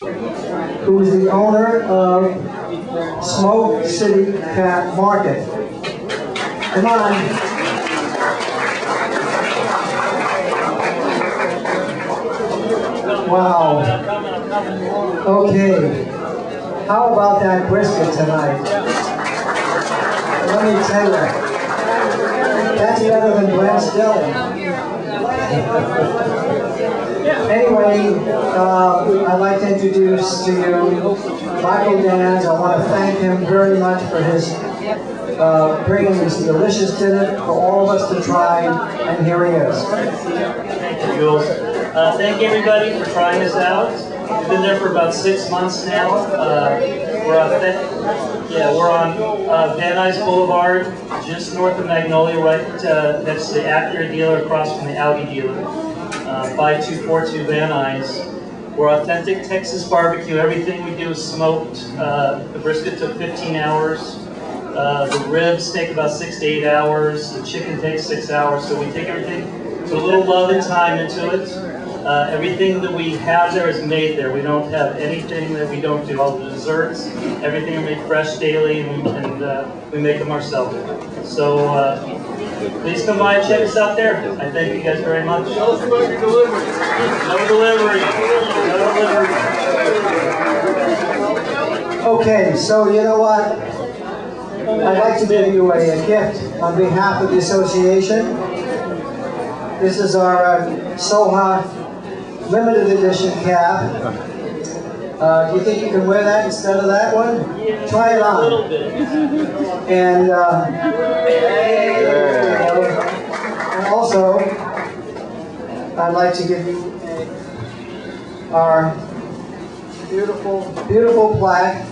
who's the owner of Smoke City Cat Market. Come on. Wow. Okay. How about that brisket tonight? Let me tell you, that's better than Brent's Deli. Anyway, I'd like to introduce to you Michael Dans. I want to thank him very much for his bringing this delicious dinner for all of us to try, and here he is. Thank you, Jules. Thank everybody for trying this out. We've been there for about 6 months now. We're on Van Nuys Boulevard, just north of Magnolia, right next to the Acura dealer, across from the Audi dealer. 5242 Van Nuys. We're authentic Texas barbecue. Everything we do is smoked. The brisket took 15 hours. The ribs take about 6 to 8 hours. The chicken takes 6 hours. So we take everything, put a little love and time into it. Everything that we have there is made there. We don't have anything that we don't do. All the desserts, everything are made fresh daily, and we make them ourselves. So please come by and check us out there. I thank you guys very much. No delivery. No delivery. No delivery. Okay, so you know what? I'd like to give you a gift on behalf of the association. This is our Soha limited edition cap. You think you can wear that instead of that one? Yeah, try it on. A little bit. And also, I'd like to give you our beautiful, beautiful plaque.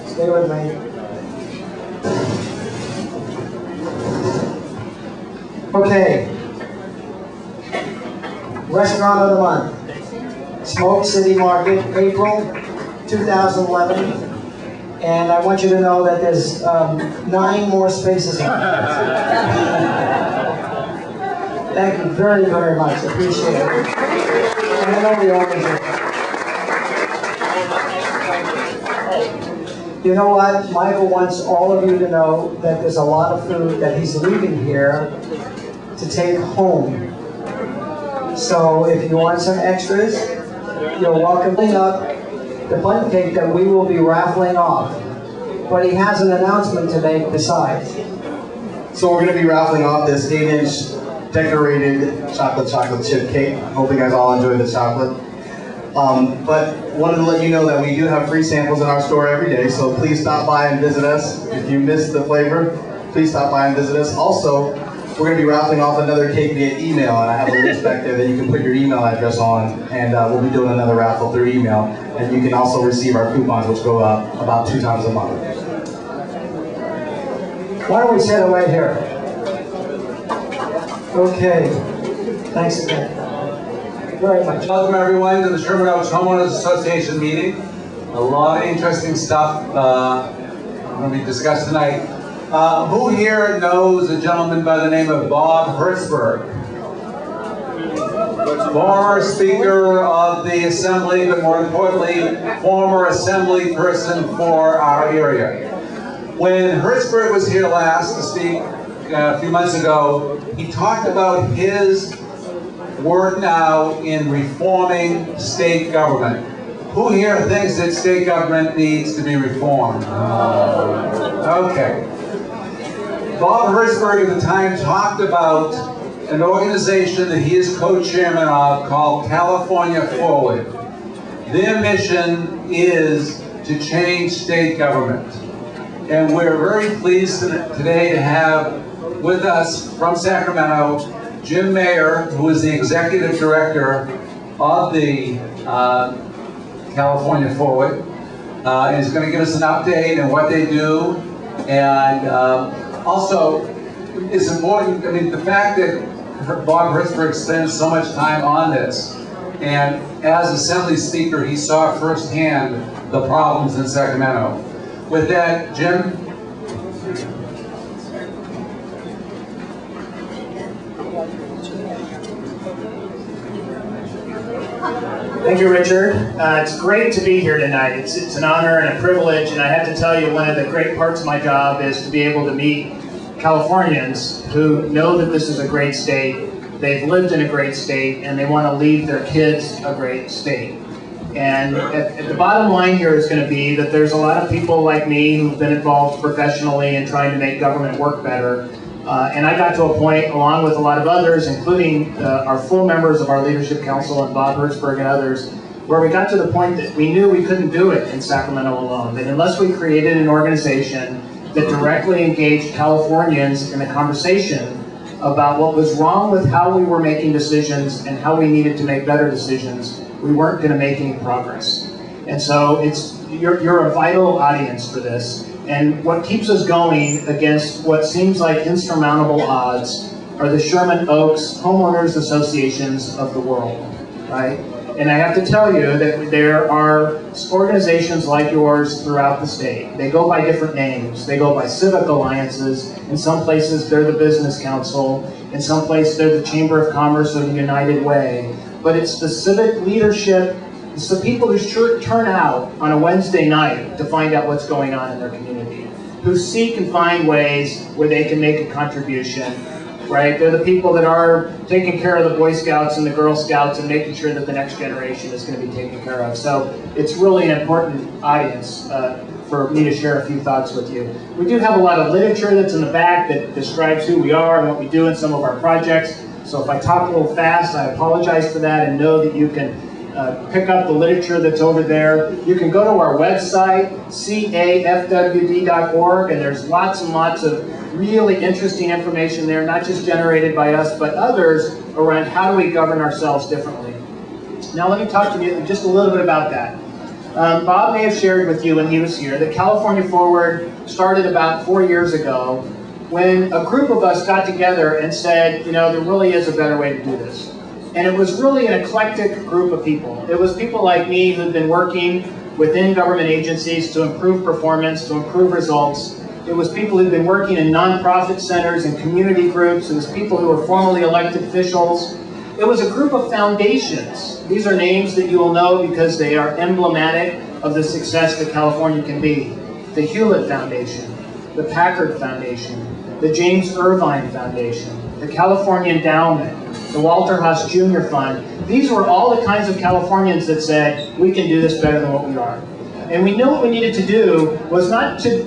Stay with me. Okay. Restaurant of the Month. Smoke City Market, April 2011. And I want you to know that there's 9 more spaces on there. Thank you very, very much. Appreciate it. And I know the owners are. You know what? Michael wants all of you to know that there's a lot of food that he's leaving here to take home. So if you want some extras, you're welcome to up the bun cake that we will be raffling off. But he has an announcement to make besides. So we're going to be raffling off this 8-inch decorated chocolate chip cake. Hope you guys all enjoy the chocolate. But wanted to let you know that we do have free samples in our store every day, so please stop by and visit us. If you missed the flavor, please stop by and visit us. Also, we're going to be raffling off another cake via email, and I have a list back there that you can put your email address on, and we'll be doing another raffle through email. And you can also receive our coupons, which go up about 2 times a month. Why don't we set it right here? Okay. Thanks again. Very much. Welcome everyone to the Sherman Homeowners Association meeting. A lot of interesting stuff going to be discussed tonight. Who here knows a gentleman by the name of Bob Hertzberg? Former Speaker of the Assembly, but more importantly, former Assembly person for our area. When Hertzberg was here last to speak a few months ago, he talked about his work now in reforming state government. Who here thinks that state government needs to be reformed? Okay. Bob Hertzberg at the time talked about an organization that he is co-chairman of called California Forward. Their mission is to change state government. And we're very pleased today to have with us from Sacramento, Jim Mayer, who is the executive director of the California Forward. And he's going to give us an update on what they do. And also, it's important, I mean, the fact that Bob Hertzberg spends so much time on this, and as Assembly Speaker, he saw firsthand the problems in Sacramento. With that, Jim? Thank you, Richard. It's great to be here tonight. It's an honor and a privilege, and I have to tell you, one of the great parts of my job is to be able to meet Californians who know that this is a great state, they've lived in a great state, and they want to leave their kids a great state. And at the bottom line here is going to be that there's a lot of people like me who've been involved professionally in trying to make government work better. And I got to a point, along with a lot of others, including our full members of our Leadership Council and Bob Hertzberg and others, where we got to the point that we knew we couldn't do it in Sacramento alone. That unless we created an organization that directly engaged Californians in a conversation about what was wrong with how we were making decisions and how we needed to make better decisions, we weren't going to make any progress. And so you're a vital audience for this. And what keeps us going against what seems like insurmountable odds are the Sherman Oaks homeowners associations of the world, right? And I have to tell you that there are organizations like yours throughout the state. They go by different names. They go by civic alliances. In some places, they're the Business Council. In some places, they're the Chamber of Commerce or the United Way. But it's the civic leadership, it's the people who turn out on a Wednesday night to find out what's going on in their community, who seek and find ways where they can make a contribution. Right? They're the people that are taking care of the Boy Scouts and the Girl Scouts and making sure that the next generation is going to be taken care of. So it's really an important audience for me to share a few thoughts with you. We do have a lot of literature that's in the back that describes who we are and what we do in some of our projects. So if I talk a little fast, I apologize for that, and know that you can pick up the literature that's over there. You can go to our website, cafwd.org, and there's lots and lots of really interesting information there, not just generated by us, but others around how do we govern ourselves differently. Now let me talk to you just a little bit about that. Bob may have shared with you when he was here that California Forward started about 4 years ago when a group of us got together and said, you know, there really is a better way to do this. And it was really an eclectic group of people. It was people like me who'd been working within government agencies to improve performance, to improve results. It was people who'd been working in nonprofit centers and community groups. It was people who were formerly elected officials. It was a group of foundations. These are names that you will know because they are emblematic of the success that California can be. The Hewlett Foundation, the Packard Foundation, the James Irvine Foundation, the California Endowment, the Walter Haas Jr. Fund. These were all the kinds of Californians that said, we can do this better than what we are. And we knew what we needed to do was not to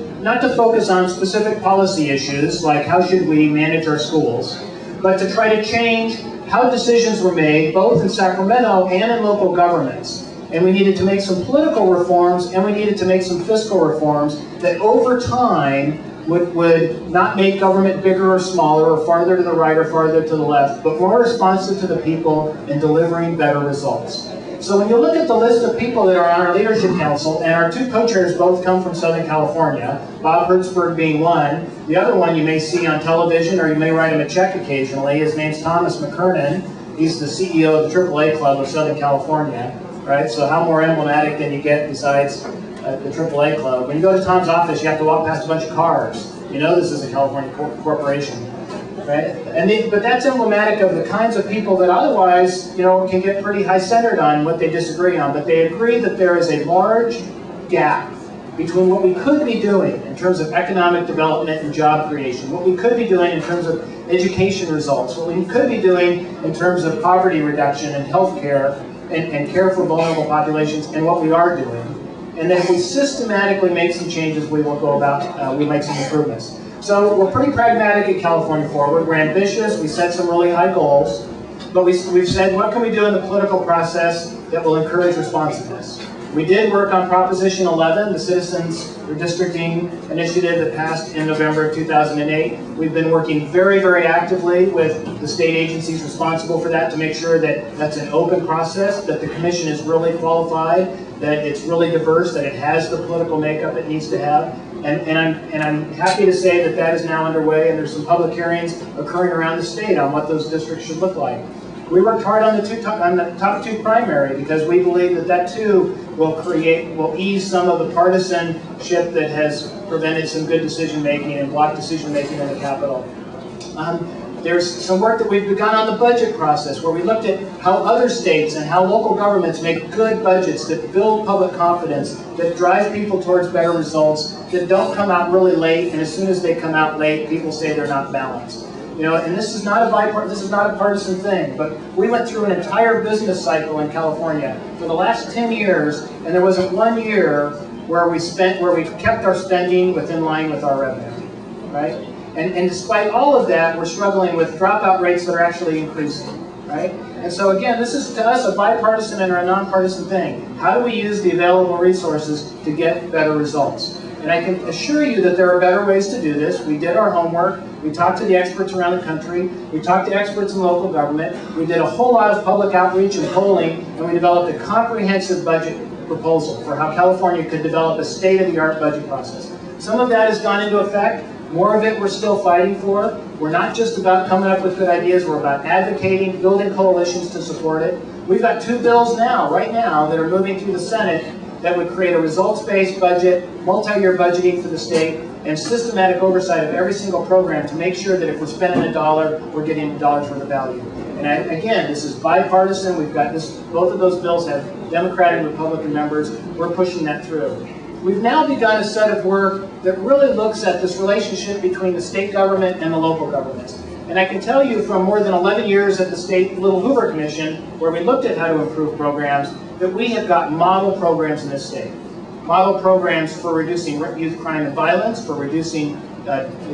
focus on specific policy issues, like how should we manage our schools, but to try to change how decisions were made, both in Sacramento and in local governments. And we needed to make some political reforms, and we needed to make some fiscal reforms that over time would not make government bigger or smaller, or farther to the right or farther to the left, but more responsive to the people and delivering better results. So when you look at the list of people that are on our Leadership Council, and our two co-chairs both come from Southern California, Bob Hertzberg being one, the other one you may see on television or you may write him a check occasionally. His name's Thomas McKernan. He's the CEO of the AAA Club of Southern California, right? So how more emblematic can you get besides the AAA Club? When you go to Tom's office, you have to walk past a bunch of cars. You know this is a California corporation, right? But that's emblematic of the kinds of people that otherwise, you know, can get pretty high-centered on what they disagree on. But they agree that there is a large gap between what we could be doing in terms of economic development and job creation, what we could be doing in terms of education results, what we could be doing in terms of poverty reduction and health care and care for vulnerable populations, and what we are doing. And then if we systematically make some changes, we will go about, we make some improvements. So we're pretty pragmatic at California Forward. We're ambitious, we set some really high goals, but we've said, what can we do in the political process that will encourage responsiveness? We did work on Proposition 11, the Citizens Redistricting Initiative that passed in November of 2008. We've been working very, very actively with the state agencies responsible for that to make sure that that's an open process, that the commission is really qualified, that it's really diverse, that it has the political makeup it needs to have. And I'm happy to say that that is now underway, and there's some public hearings occurring around the state on what those districts should look like. We worked hard on the top two primary because we believe that that too will ease some of the partisanship that has prevented some good decision making and blocked decision making in the Capitol. There's some work that we've begun on the budget process, where we looked at how other states and how local governments make good budgets that build public confidence, that drive people towards better results, that don't come out really late, and as soon as they come out late, people say they're not balanced. You know, and this is not a partisan thing, but we went through an entire business cycle in California for the last 10 years, and there wasn't one year where we kept our spending within line with our revenue, right? And despite all of that, we're struggling with dropout rates that are actually increasing, right? And so again, this is to us a bipartisan and a nonpartisan thing. How do we use the available resources to get better results? And I can assure you that there are better ways to do this. We did our homework. We talked to the experts around the country. We talked to experts in local government. We did a whole lot of public outreach and polling, and we developed a comprehensive budget proposal for how California could develop a state-of-the-art budget process. Some of that has gone into effect. More of it we're still fighting for. We're not just about coming up with good ideas. We're about advocating, building coalitions to support it. We've got 2 bills now, right now, that are moving through the Senate that would create a results-based budget, multi-year budgeting for the state, and systematic oversight of every single program to make sure that if we're spending a dollar, we're getting a dollar's worth of value. And again, this is bipartisan. We've got this, both of those bills have Democratic and Republican members. We're pushing that through. We've now begun a set of work that really looks at this relationship between the state government and the local governments. And I can tell you from more than 11 years at the State Little Hoover Commission, where we looked at how to improve programs, that we have got model programs in this state. Model programs for reducing youth crime and violence, for reducing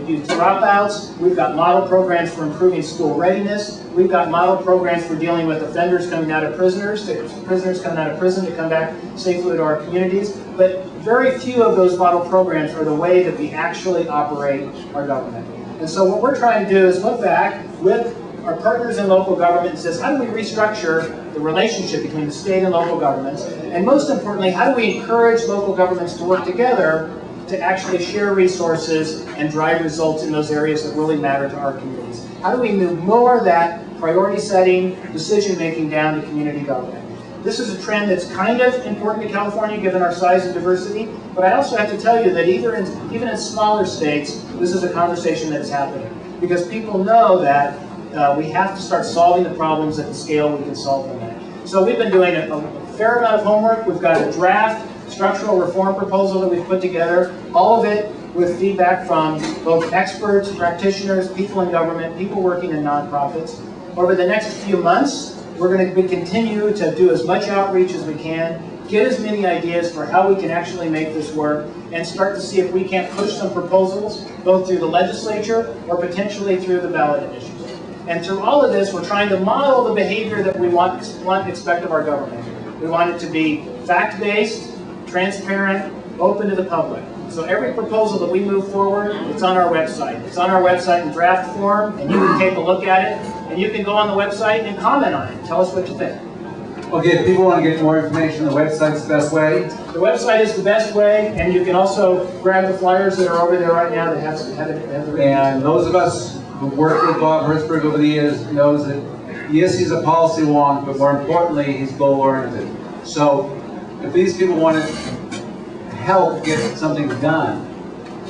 youth dropouts. We've got model programs for improving school readiness. We've got model programs for dealing with offenders coming out of prisoners coming out of prison to come back safely to our communities. But very few of those model programs are the way that we actually operate our government. And so what we're trying to do is look back with our partners in local government and says, how do we restructure the relationship between the state and local governments? And most importantly, how do we encourage local governments to work together to actually share resources and drive results in those areas that really matter to our communities? How do we move more of that priority setting, decision making down to community government? This is a trend that's kind of important to California given our size and diversity, but I also have to tell you that even in smaller states, this is a conversation that is happening, because people know that we have to start solving the problems at the scale we can solve them at. So we've been doing a fair amount of homework. We've got a draft structural reform proposal that we've put together, all of it with feedback from both experts, practitioners, people in government, people working in nonprofits. Over the next few months, we're going to continue to do as much outreach as we can, get as many ideas for how we can actually make this work, and start to see if we can't push some proposals, both through the legislature or potentially through the ballot initiative. And through all of this, we're trying to model the behavior that we want and expect of our government. We want it to be fact-based, transparent, open to the public. So every proposal that we move forward, it's on our website. It's on our website in draft form, and you can take a look at it, and you can go on the website and comment on it. Tell us what you think. Okay, if people want to get more information, the website's the best way? The website is the best way, and you can also grab the flyers that are over there right now that have the... And those of us who worked with Bob Hertzberg over the years knows that, yes, he's a policy wonk, but more importantly, he's goal-oriented. So if these people want to help get something done,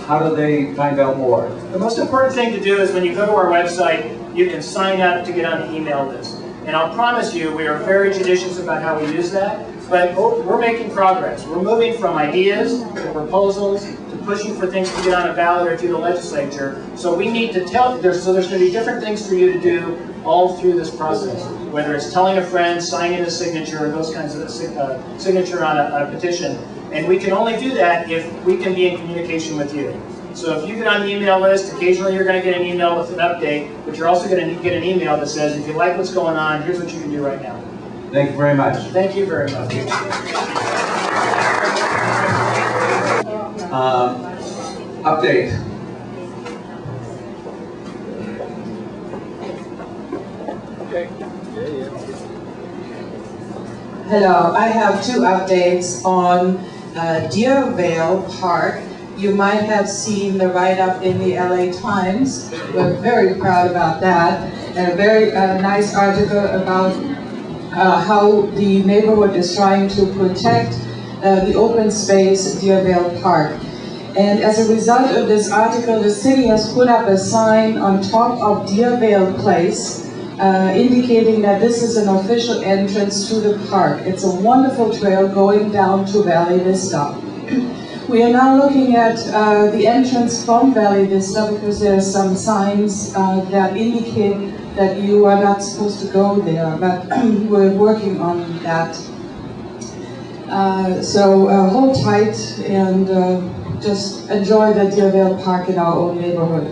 how do they find out more? The most important thing to do is when you go to our website, you can sign up to get on the email list. And I'll promise you, we are very judicious about how we use that, but we're making progress. We're moving from ideas to proposals to pushing for things to get on a ballot or through the legislature. So we need to there's going to be different things for you to do all through this process, whether it's telling a friend, signing a signature, or those kinds of signature on a petition. And we can only do that if we can be in communication with you. So if you get on the email list, occasionally you're going to get an email with an update, but you're also going to get an email that says, if you like what's going on, here's what you can do right now. Thank you very much. Thank you very much. Update. Hello, I have 2 updates on Deer Vale Park. You might have seen the write-up in the LA Times. We're very proud about that. And a very nice article about how the neighborhood is trying to protect the open space Deer Vale Park. And as a result of this article, the city has put up a sign on top of Deervale Place, indicating that this is an official entrance to the park. It's a wonderful trail going down to Valley Vista. We are now looking at the entrance from Valley Vista because there are some signs that indicate that you are not supposed to go there, but we're working on that. So hold tight and just enjoy the Deervale Park in our own neighborhood.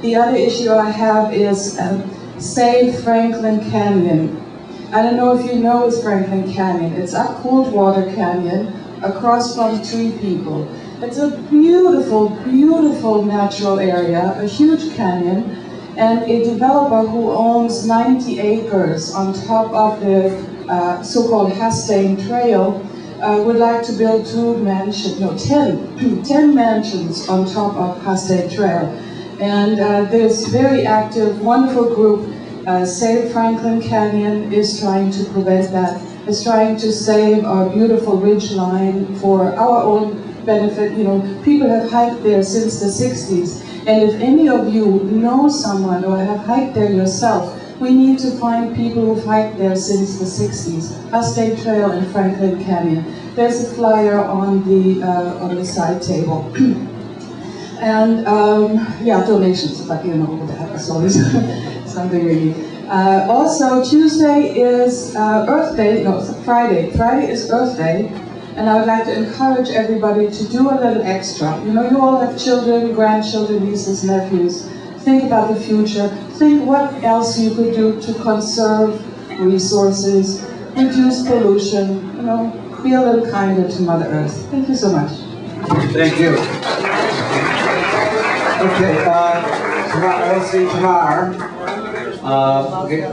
The other issue I have is Save Franklin Canyon. I don't know if you know it's Franklin Canyon. It's up Coldwater Canyon across from Tree People. It's a beautiful, beautiful natural area, a huge canyon, and a developer who owns 90 acres on top of the so-called Hastane Trail would like to build 10 mansions on top of Hastane Trail. And this very active, wonderful group, Save Franklin Canyon, is trying to prevent that, is trying to save our beautiful ridge line for our own benefit. You know, people have hiked there since the 60s. And if any of you know someone or have hiked there yourself, we need to find people who've hiked there since the 60s. Hastane Trail and Franklin Canyon. There's a flyer on the side table. And yeah, donations, but you know, that is always something we need. Also, Tuesday is Earth Day, no, Friday. Friday is Earth Day. And I would like to encourage everybody to do a little extra. You know, you all have children, grandchildren, nieces, nephews. Think about the future. Think what else you could do to conserve resources, reduce pollution, you know, be a little kinder to Mother Earth. Thank you so much. Thank you. Okay, let's see, Tamar. Okay.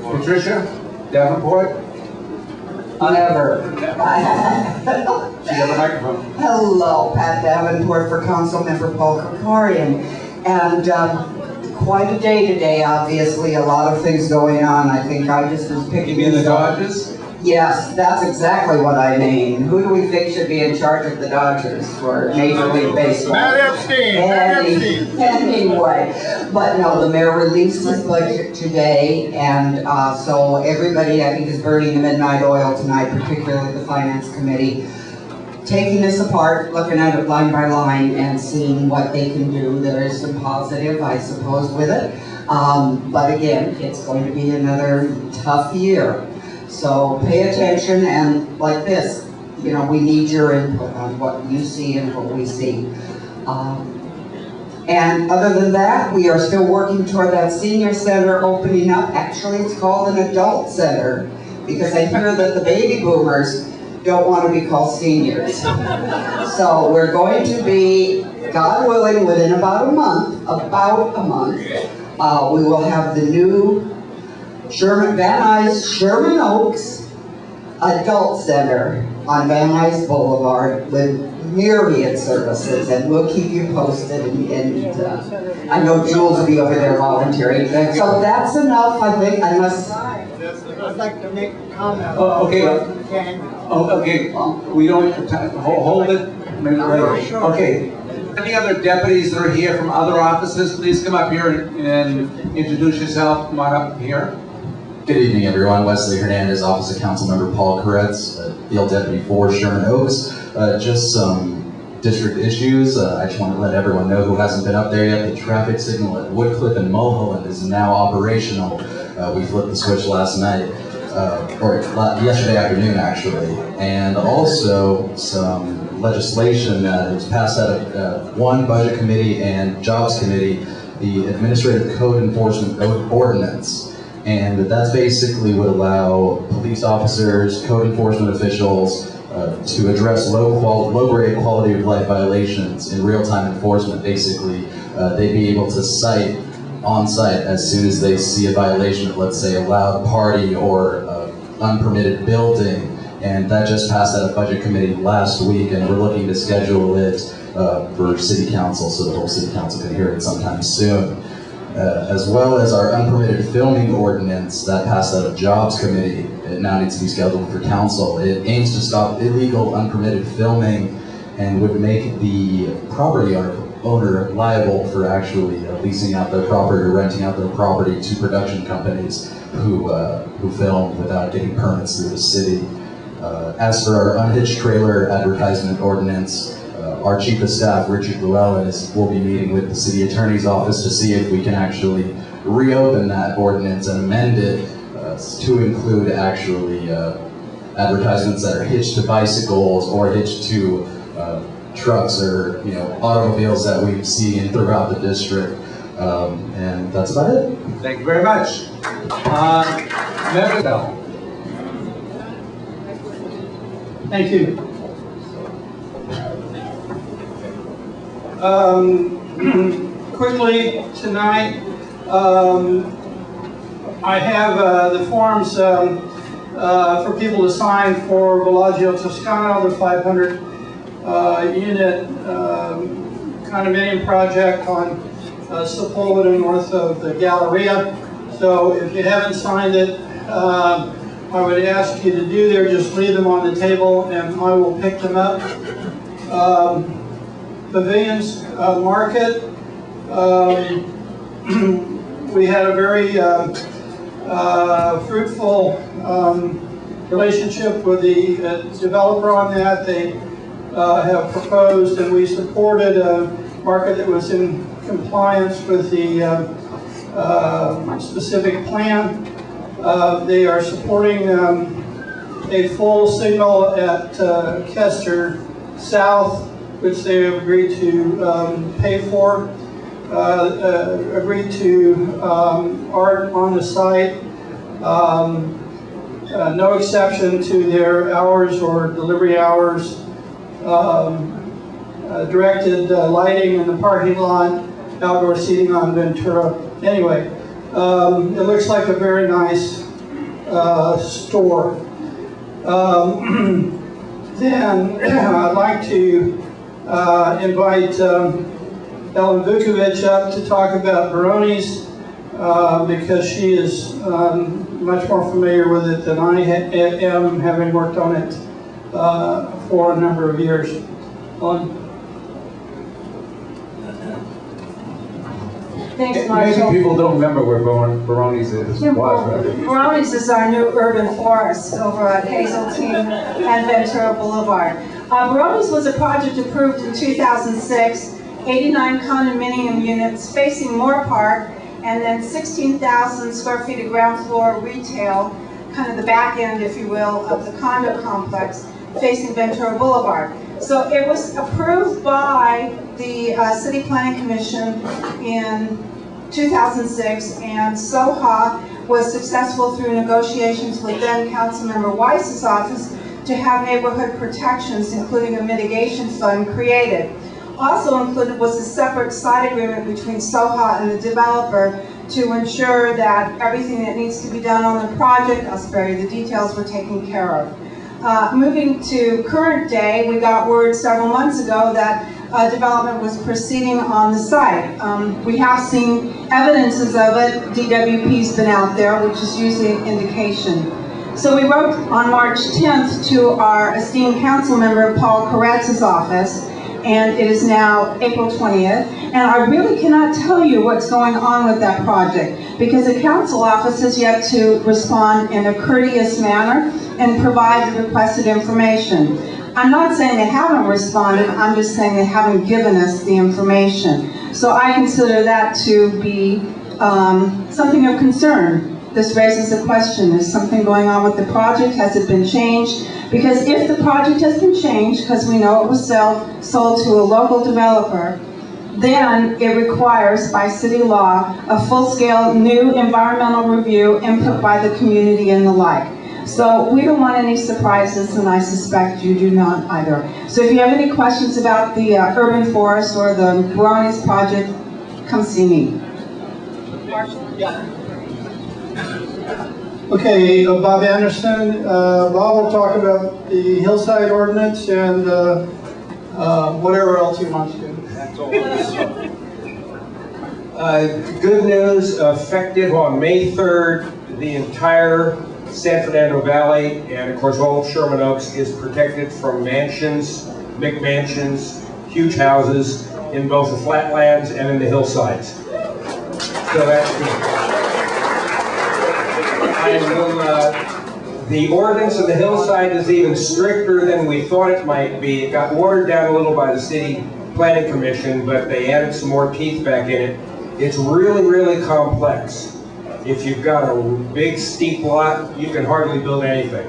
Patricia Davenport. Never. She got a microphone. Hello, Pat Davenport for Council Member Paul Krakarian. And quite a day today, obviously, a lot of things going on. I think I just was picking... You mean the Dodgers? Yes, that's exactly what I mean. Who do we think should be in charge of the Dodgers for Major League Baseball? Matt Epstein. Anyway, but no, the mayor released his budget today, and so everybody, I think, is burning the midnight oil tonight, particularly the Finance Committee, taking this apart, looking at it line by line, and seeing what they can do. There is some positive, I suppose, with it, but again, it's going to be another tough year. So pay attention, and like this, you know, we need your input on what you see and what we see. And other than that, we are still working toward that senior center opening up. Actually, it's called an adult center, because I hear that the baby boomers don't want to be called seniors. So we're going to be, God willing, within about a month, we will have the new Van Nuys Sherman Oaks Adult Center on Van Nuys Boulevard with myriad services, and we'll keep you posted. And I know Jules will be over there volunteering. So that's enough, I think, unless... I'd like to make a comment. Oh, okay. Okay. We don't hold it. Maybe later. Okay. Any other deputies that are here from other offices, please come up here and introduce yourself. Come on up here. Good evening, everyone. Wesley Hernandez, Office of Councilmember Paul Koretz, Field Deputy for Sherman Oaks. Just some district issues. I just want to let everyone know who hasn't been up there yet. The traffic signal at Woodcliff and Mulholland is now operational. We flipped the switch last night, or yesterday afternoon, actually. And also some legislation that was passed out of one budget committee and jobs committee, the Administrative Code Enforcement Ordinance. And that's basically would allow police officers, code enforcement officials to address low-grade quality of life violations in real-time enforcement. Basically, they'd be able to cite on-site as soon as they see a violation of, let's say, a loud party or unpermitted building. And that just passed out of budget committee last week, and we're looking to schedule it for city council so the whole city council can hear it sometime soon. As well as our unpermitted filming ordinance that passed out of Jobs Committee. It now needs to be scheduled for council. It aims to stop illegal unpermitted filming and would make the property owner liable for actually leasing out their property or renting out their property to production companies who film without getting permits through the city. As for our unhitched trailer advertisement ordinance, our chief of staff, Richard Llewellyn, will be meeting with the city attorney's office to see if we can actually reopen that ordinance and amend it to include actually advertisements that are hitched to bicycles or hitched to trucks or automobiles that we've seen throughout the district, and that's about it. Thank you very much. Member Bell. Thank you. Quickly tonight, I have the forms for people to sign for Villaggio Toscano, the 500 unit condominium project on Sepulveda north of the Galleria. So if you haven't signed it, I would ask you to do there, just leave them on the table and I will pick them up. Pavilions Market, we had a very fruitful relationship with the developer on that. They have proposed and we supported a market that was in compliance with the specific plan. They are supporting a full signal at Kester South, which they have agreed to pay for, agreed to art on the site, no exception to their hours or delivery hours, directed lighting in the parking lot, outdoor seating on Ventura. Anyway, it looks like a very nice store. Then I'd like to invite Ellen Vukovic up to talk about Baroni's because she is much more familiar with it than I am, having worked on it for a number of years. Ellen? Thanks, Marshall. Maybe people don't remember where Baroni's is. Baroni's is our new urban forest over at Hazeltine and Ventura Boulevard. Baroni's was a project approved in 2006, 89 condominium units facing Moore Park, and then 16,000 square feet of ground floor retail, kind of the back end, if you will, of the condo complex facing Ventura Boulevard. So it was approved by the City Planning Commission in 2006, and Soha was successful through negotiations with then Councilmember Weiss's office to have neighborhood protections, including a mitigation fund created. Also included was a separate side agreement between Soha and the developer to ensure that everything that needs to be done on the project, I'll spare you the details, were taken care of. Moving to current day, we got word several months ago that development was proceeding on the site. We have seen evidences of it. DWP's been out there, which is usually an indication. So we wrote on March 10th to our esteemed council member Paul Koretz's office, and it is now April 20th, and I really cannot tell you what's going on with that project because the council office has yet to respond in a courteous manner and provide the requested information. I'm not saying they haven't responded, I'm just saying they haven't given us the information. So I consider that to be something of concern. This raises a question, is something going on with the project? Has it been changed? Because if the project has been changed, because we know it was sold to a local developer, then it requires, by city law, a full-scale new environmental review, input by the community and the like. So we don't want any surprises, and I suspect you do not either. So if you have any questions about the urban forest or the Baroni's project, come see me. Marshall? Yeah. Okay, Bob Anderson. Bob will talk about the hillside ordinance and whatever else he wants to. That's all. Good news, effective on May 3rd, the entire San Fernando Valley and of course all of Sherman Oaks is protected from mansions McMansions, huge houses in both the flatlands and in the hillsides. So that's good. The ordinance of the hillside is even stricter than we thought it might be. It got watered down a little by the city planning commission, but they added some more teeth back in it. It's really, really complex. If you've got a big steep lot, you can hardly build anything.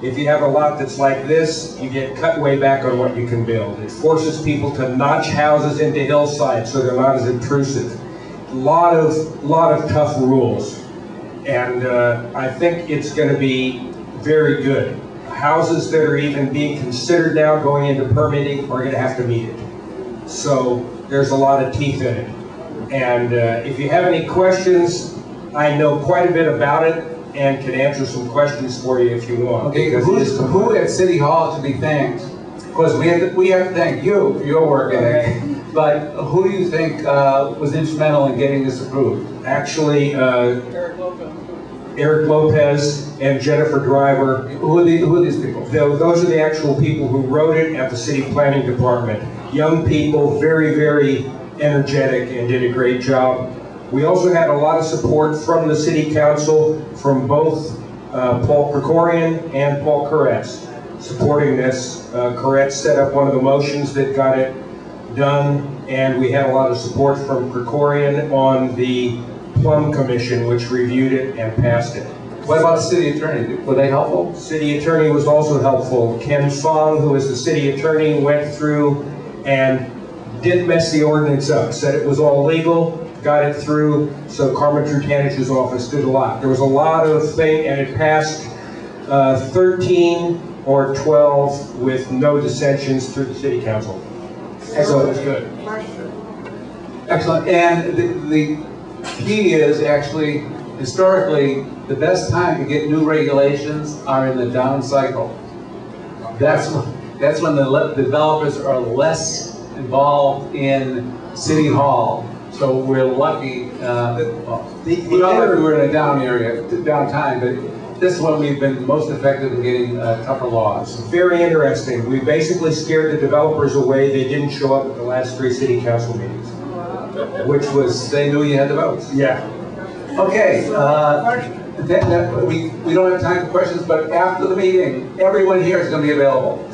If you have a lot that's like this, you get cut way back on what you can build. It forces people to notch houses into hillsides so they're not as intrusive. Lot of tough rules. And I think it's going to be very good. Houses that are even being considered now going into permitting are going to have to meet it. So there's a lot of teeth in it. And if you have any questions, I know quite a bit about it and can answer some questions for you if you want. Okay, who at City Hall to be thanked? Because we have to thank you for your work ethic. But who do you think was instrumental in getting this approved? Actually, Eric Lopez and Jennifer Driver. Who are these people? Those are the actual people who wrote it at the city planning department. Young people, very, very energetic, and did a great job. We also had a lot of support from the city council, from both Paul Krikorian and Paul Koretz supporting this. Koretz set up one of the motions that got it done, and we had a lot of support from Krikorian on the Plum Commission, which reviewed it and passed it. What about the city attorney? Were they helpful? City attorney was also helpful. Ken Song, who is the city attorney, went through and didn't mess the ordinance up. Said it was all legal, got it through. So Carmen Trutanich's office did a lot. There was a lot of things, and it passed 13 or 12 with no dissensions through the city council. So it was good. Excellent. And the key is actually, historically, the best time to get new regulations are in the down cycle. That's when the developers are less involved in City Hall. So we're lucky. We're not like we're in a down area, down time, but this is when we've been most effective in getting tougher laws. Very interesting. We basically scared the developers away. They didn't show up at the last 3 city council meetings, which was, they knew you had the votes. yeah. Okay, we don't have time for questions, but after the meeting, everyone here is going to be available.